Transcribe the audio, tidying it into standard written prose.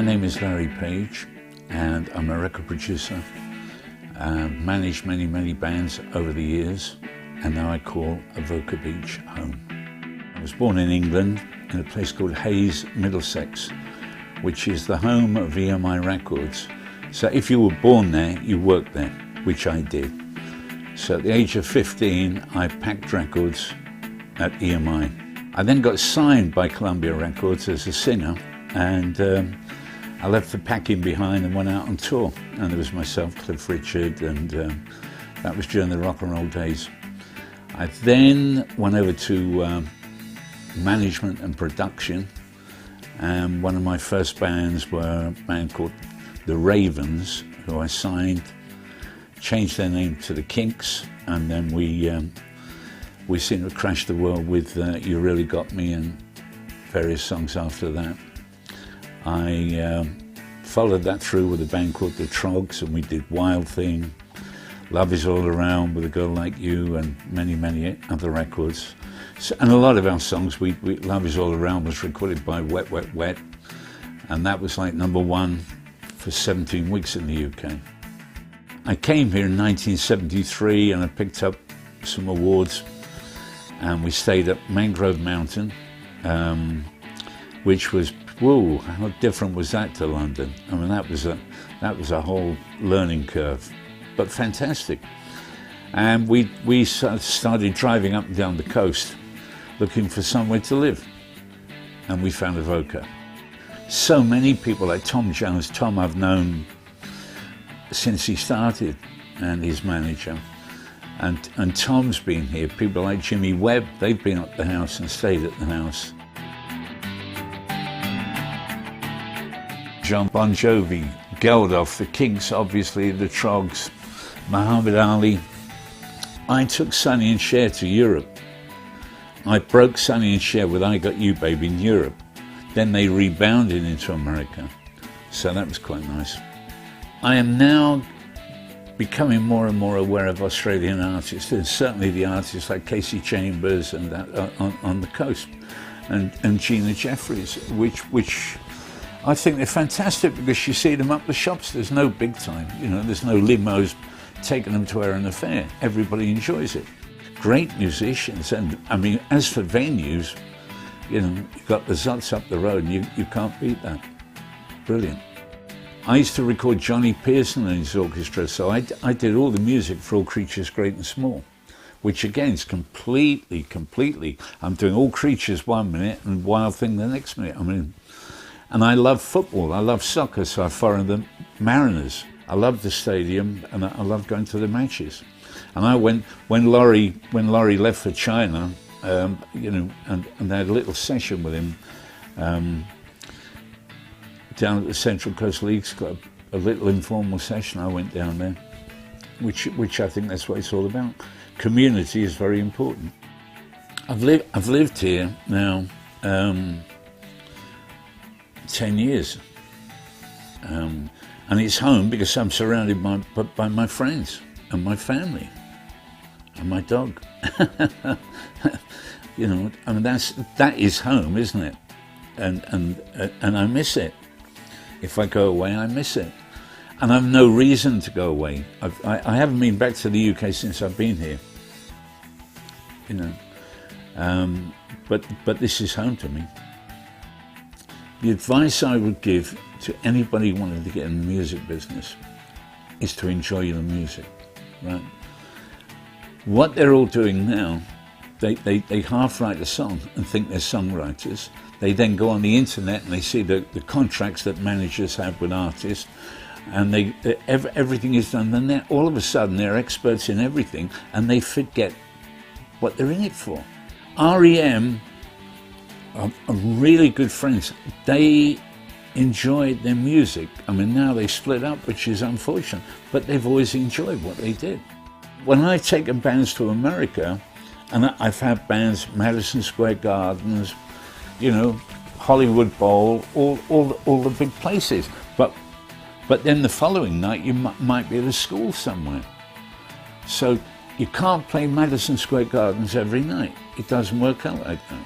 My name is Larry Page, and I'm a record producer. Managed many bands over the years, and now I call Avoca Beach home. I was born in England in a place called Hayes, Middlesex, which is the home of EMI Records. So if you were born there, you worked there, which I did. So at the age of 15, I packed records at EMI. I then got signed by Columbia Records as a singer, and I left the packing behind and went out on tour. And there was myself, Cliff Richard, and that was during the rock and roll days. I then went over to management and production, and one of my first bands were a band called The Ravens, who I signed, changed their name to the Kinks, and then we seemed to crash the world with You Really Got Me and various songs after that. I followed that through with a band called the Troggs, and we did Wild Thing, Love Is All Around, With a Girl Like You, and many other records. So, and a lot of our songs, Love Is All Around was recorded by Wet Wet Wet, and that was like #1 for 17 weeks in the UK. I came here in 1973 and I picked up some awards, and we stayed at Mangrove Mountain, which was, whoa, how different was that to London? I mean, that was a whole learning curve, but fantastic. And we started driving up and down the coast, looking for somewhere to live, and we found Avoca. So many people, like Tom Jones. Tom I've known since he started, and his manager. And Tom's been here. People like Jimmy Webb, they've been up the house and stayed at the house. John Bon Jovi, Geldof, the Kinks, obviously, the Troggs, Muhammad Ali. I took Sonny Cher to Europe. I broke Sonny Cher with I Got You Baby in Europe. Then they rebounded into America. So that was quite nice. I am now becoming more and more aware of Australian artists, and certainly the artists like Casey Chambers and that on the coast, and Gina Jeffries, which I think they're fantastic, because you see them up the shops. There's no big time, there's no limos taking them to an affair. Everybody enjoys it. Great musicians, and I mean, as for venues, you've got the Zots up the road, and you can't beat that. Brilliant. I used to record Johnny Pearson and his orchestra, so I did all the music for All Creatures Great and Small, which again is completely, I'm doing All Creatures 1 minute and Wild Thing the next minute. I mean, and I love football, I love soccer, so I followed the Mariners. I love the stadium, and I love going to the matches. And I went, when Laurie left for China, and they had a little session with him, down at the Central Coast Leagues Club, a little informal session. I went down there, which I think that's what it's all about. Community is very important. I've lived here now 10 years, and it's home because I'm surrounded by my friends and my family and my dog. I mean, that is home, isn't it? And I miss it. If I go away, I miss it. And I've no reason to go away. I haven't been back to the UK since I've been here. But this is home to me. The advice I would give to anybody wanting to get in the music business is to enjoy your music, right? What they're all doing now, they half write a song and think they're songwriters. They then go on the internet and they see the contracts that managers have with artists, and everything is done. Then all of a sudden they're experts in everything, and they forget what they're in it for. REM are really good friends. They enjoyed their music. I mean, now they split up, which is unfortunate, but they've always enjoyed what they did. When I've taken bands to America, and I've had bands, Madison Square Gardens, Hollywood Bowl, all the big places. But then the following night you might be at a school somewhere. So you can't play Madison Square Gardens every night. It doesn't work out like that.